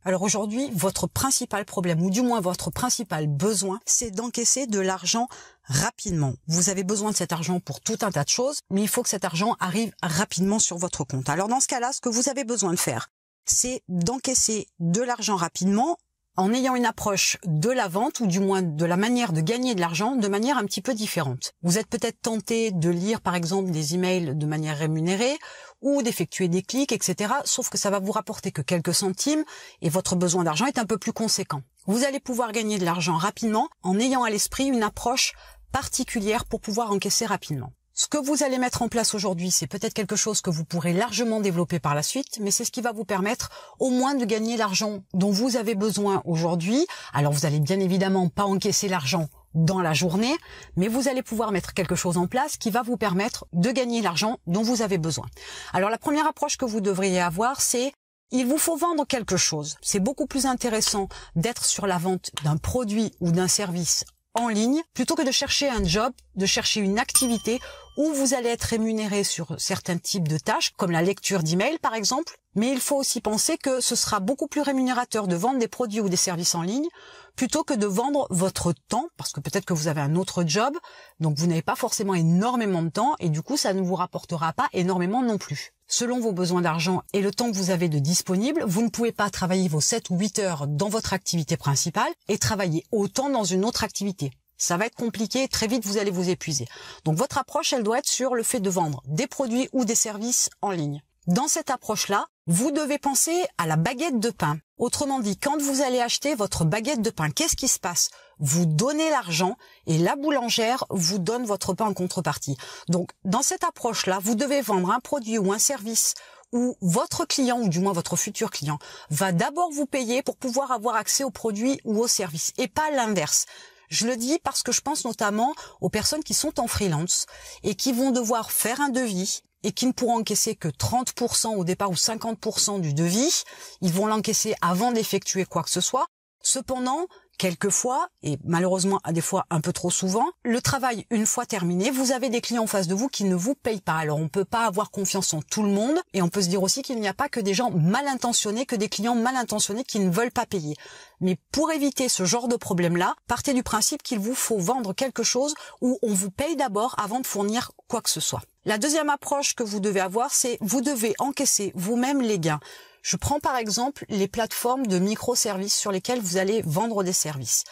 Alors aujourd'hui, votre principal problème, ou du moins votre principal besoin, c'est d'encaisser de l'argent rapidement. Vous avez besoin de cet argent pour tout un tas de choses, mais il faut que cet argent arrive rapidement sur votre compte. Alors dans ce cas-là, ce que vous avez besoin de faire, c'est d'encaisser de l'argent rapidement en ayant une approche de la vente, ou du moins de la manière de gagner de l'argent de manière un petit peu différente. Vous êtes peut-être tenté de lire par exemple des emails de manière rémunérée ou d'effectuer des clics, etc. Sauf que ça va vous rapporter que quelques centimes et votre besoin d'argent est un peu plus conséquent. Vous allez pouvoir gagner de l'argent rapidement en ayant à l'esprit une approche particulière pour pouvoir encaisser rapidement. Ce que vous allez mettre en place aujourd'hui, c'est peut-être quelque chose que vous pourrez largement développer par la suite, mais c'est ce qui va vous permettre au moins de gagner l'argent dont vous avez besoin aujourd'hui. Alors vous allez bien évidemment pas encaisser l'argent dans la journée, mais vous allez pouvoir mettre quelque chose en place qui va vous permettre de gagner l'argent dont vous avez besoin. Alors la première approche que vous devriez avoir, c'est il vous faut vendre quelque chose. C'est beaucoup plus intéressant d'être sur la vente d'un produit ou d'un service en ligne, plutôt que de chercher un job, de chercher une activité où vous allez être rémunéré sur certains types de tâches, comme la lecture d'emails par exemple. Mais il faut aussi penser que ce sera beaucoup plus rémunérateur de vendre des produits ou des services en ligne, plutôt que de vendre votre temps, parce que peut-être que vous avez un autre job, donc vous n'avez pas forcément énormément de temps, et du coup ça ne vous rapportera pas énormément non plus. Selon vos besoins d'argent et le temps que vous avez de disponible, vous ne pouvez pas travailler vos 7 ou 8 heures dans votre activité principale et travailler autant dans une autre activité. Ça va être compliqué et très vite vous allez vous épuiser. Donc votre approche, elle doit être sur le fait de vendre des produits ou des services en ligne. Dans cette approche-là, vous devez penser à la baguette de pain. Autrement dit, quand vous allez acheter votre baguette de pain, qu'est-ce qui se passe? Vous donnez l'argent et la boulangère vous donne votre pain en contrepartie. Donc, dans cette approche-là, vous devez vendre un produit ou un service où votre client, ou du moins votre futur client, va d'abord vous payer pour pouvoir avoir accès au produit ou au service, et pas l'inverse. Je le dis parce que je pense notamment aux personnes qui sont en freelance et qui vont devoir faire un devis et qui ne pourront encaisser que 30% au départ ou 50% du devis. Ils vont l'encaisser avant d'effectuer quoi que ce soit. Cependant, quelquefois, et malheureusement à des fois un peu trop souvent, le travail une fois terminé, vous avez des clients en face de vous qui ne vous payent pas. Alors on ne peut pas avoir confiance en tout le monde, et on peut se dire aussi qu'il n'y a pas que des gens mal intentionnés, que des clients mal intentionnés qui ne veulent pas payer. Mais pour éviter ce genre de problème-là, partez du principe qu'il vous faut vendre quelque chose où on vous paye d'abord avant de fournir quoi que ce soit. La deuxième approche que vous devez avoir, c'est vous devez encaisser vous-même les gains. Je prends par exemple les plateformes de microservices sur lesquelles vous allez vendre des services.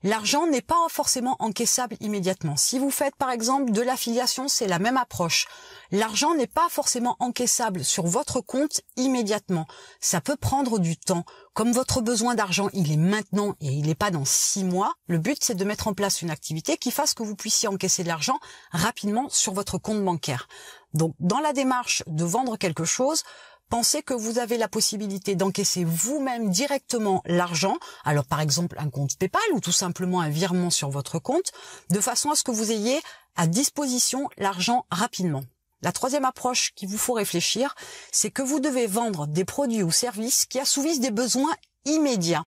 L'argent n'est pas forcément encaissable immédiatement. Si vous faites par exemple de l'affiliation, c'est la même approche. L'argent n'est pas forcément encaissable sur votre compte immédiatement. Ça peut prendre du temps. Comme votre besoin d'argent, il est maintenant et il n'est pas dans 6 mois, le but c'est de mettre en place une activité qui fasse que vous puissiez encaisser de l'argent rapidement sur votre compte bancaire. Donc dans la démarche de vendre quelque chose, pensez que vous avez la possibilité d'encaisser vous-même directement l'argent, alors par exemple un compte PayPal ou tout simplement un virement sur votre compte, de façon à ce que vous ayez à disposition l'argent rapidement. La troisième approche qu'il vous faut réfléchir, c'est que vous devez vendre des produits ou services qui assouvissent des besoins immédiats.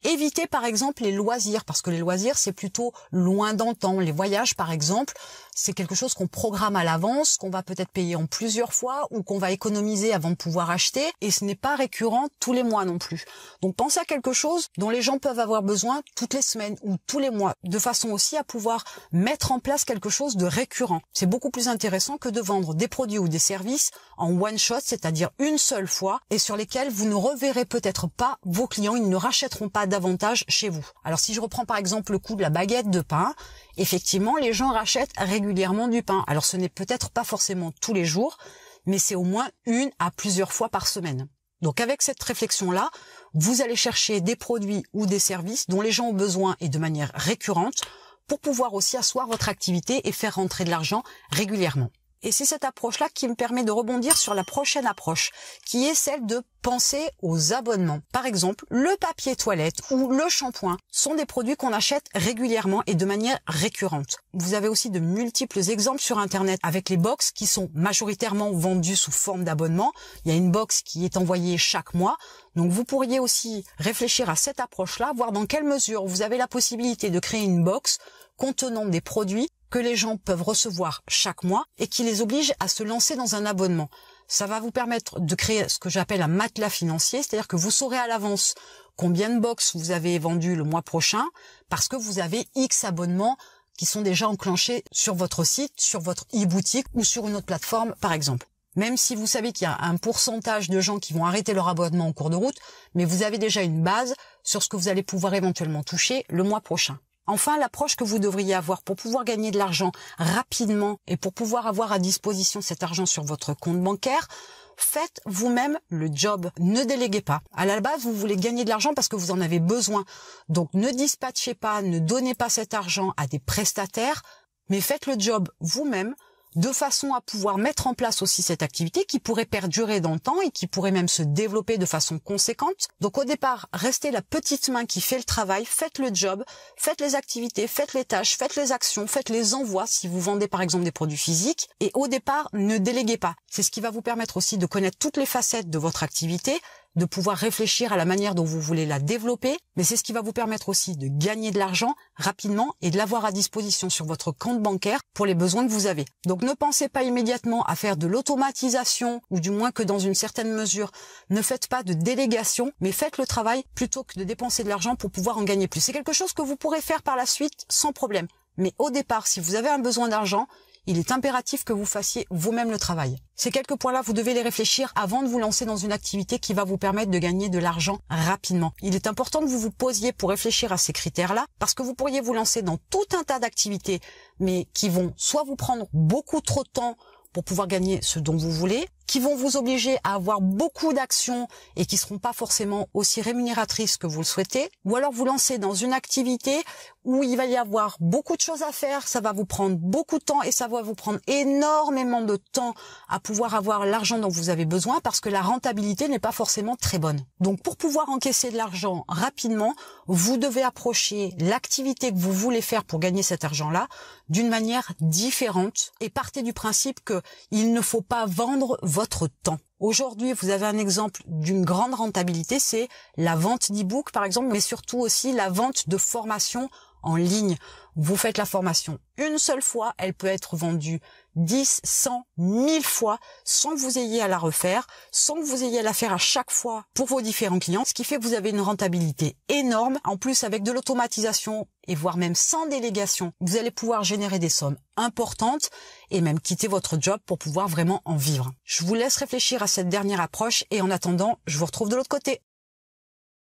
Évitez par exemple les loisirs, parce que les loisirs c'est plutôt loin dans le temps. Les voyages par exemple, c'est quelque chose qu'on programme à l'avance, qu'on va peut-être payer en plusieurs fois ou qu'on va économiser avant de pouvoir acheter, et ce n'est pas récurrent tous les mois non plus. Donc pensez à quelque chose dont les gens peuvent avoir besoin toutes les semaines ou tous les mois, de façon aussi à pouvoir mettre en place quelque chose de récurrent. C'est beaucoup plus intéressant que de vendre des produits ou des services en one shot, c'est-à-dire une seule fois, et sur lesquels vous ne reverrez peut-être pas vos clients, ils ne rachèteront pas davantage chez vous. Alors si je reprends par exemple le coup de la baguette de pain, effectivement les gens rachètent régulièrement du pain. Alors ce n'est peut-être pas forcément tous les jours, mais c'est au moins 1 à plusieurs fois par semaine. Donc avec cette réflexion-là, vous allez chercher des produits ou des services dont les gens ont besoin et de manière récurrente pour pouvoir aussi asseoir votre activité et faire rentrer de l'argent régulièrement. Et c'est cette approche-là qui me permet de rebondir sur la prochaine approche, qui est celle de penser aux abonnements. Par exemple, le papier toilette ou le shampoing sont des produits qu'on achète régulièrement et de manière récurrente. Vous avez aussi de multiples exemples sur Internet avec les box qui sont majoritairement vendus sous forme d'abonnement. Il y a une box qui est envoyée chaque mois. Donc vous pourriez aussi réfléchir à cette approche-là, voir dans quelle mesure vous avez la possibilité de créer une box contenant des produits que les gens peuvent recevoir chaque mois et qui les oblige à se lancer dans un abonnement. Ça va vous permettre de créer ce que j'appelle un matelas financier, c'est-à-dire que vous saurez à l'avance combien de box vous avez vendu le mois prochain parce que vous avez X abonnements qui sont déjà enclenchés sur votre site, sur votre e-boutique ou sur une autre plateforme par exemple. Même si vous savez qu'il y a un pourcentage de gens qui vont arrêter leur abonnement en cours de route, mais vous avez déjà une base sur ce que vous allez pouvoir éventuellement toucher le mois prochain. Enfin, l'approche que vous devriez avoir pour pouvoir gagner de l'argent rapidement et pour pouvoir avoir à disposition cet argent sur votre compte bancaire, faites vous-même le job. Ne déléguez pas. À la base, vous voulez gagner de l'argent parce que vous en avez besoin. Donc, ne dispatchez pas, ne donnez pas cet argent à des prestataires, mais faites le job vous-même de façon à pouvoir mettre en place aussi cette activité qui pourrait perdurer dans le temps et qui pourrait même se développer de façon conséquente. Donc au départ, restez la petite main qui fait le travail, faites le job, faites les activités, faites les tâches, faites les actions, faites les envois si vous vendez par exemple des produits physiques. Et au départ, ne déléguez pas. C'est ce qui va vous permettre aussi de connaître toutes les facettes de votre activité, de pouvoir réfléchir à la manière dont vous voulez la développer, mais c'est ce qui va vous permettre aussi de gagner de l'argent rapidement et de l'avoir à disposition sur votre compte bancaire pour les besoins que vous avez. Donc ne pensez pas immédiatement à faire de l'automatisation, ou du moins que dans une certaine mesure, ne faites pas de délégation, mais faites le travail plutôt que de dépenser de l'argent pour pouvoir en gagner plus. C'est quelque chose que vous pourrez faire par la suite sans problème. Mais au départ, si vous avez un besoin d'argent, il est impératif que vous fassiez vous-même le travail. Ces quelques points-là, vous devez les réfléchir avant de vous lancer dans une activité qui va vous permettre de gagner de l'argent rapidement. Il est important que vous vous posiez pour réfléchir à ces critères-là, parce que vous pourriez vous lancer dans tout un tas d'activités, mais qui vont soit vous prendre beaucoup trop de temps pour pouvoir gagner ce dont vous voulez, qui vont vous obliger à avoir beaucoup d'actions et qui seront pas forcément aussi rémunératrices que vous le souhaitez, ou alors vous lancer dans une activité où il va y avoir beaucoup de choses à faire, ça va vous prendre beaucoup de temps et ça va vous prendre énormément de temps à pouvoir avoir l'argent dont vous avez besoin parce que la rentabilité n'est pas forcément très bonne. Donc pour pouvoir encaisser de l'argent rapidement, vous devez approcher l'activité que vous voulez faire pour gagner cet argent-là d'une manière différente et partez du principe que il ne faut pas vendre votre temps. Aujourd'hui, vous avez un exemple d'une grande rentabilité, c'est la vente d'e-book par exemple, mais surtout aussi la vente de formations en ligne. Vous faites la formation une seule fois, elle peut être vendue 10, 100, 1000 fois sans que vous ayez à la refaire, sans que vous ayez à la faire à chaque fois pour vos différents clients, ce qui fait que vous avez une rentabilité énorme. En plus, avec de l'automatisation et voire même sans délégation, vous allez pouvoir générer des sommes importantes et même quitter votre job pour pouvoir vraiment en vivre. Je vous laisse réfléchir à cette dernière approche et en attendant, je vous retrouve de l'autre côté.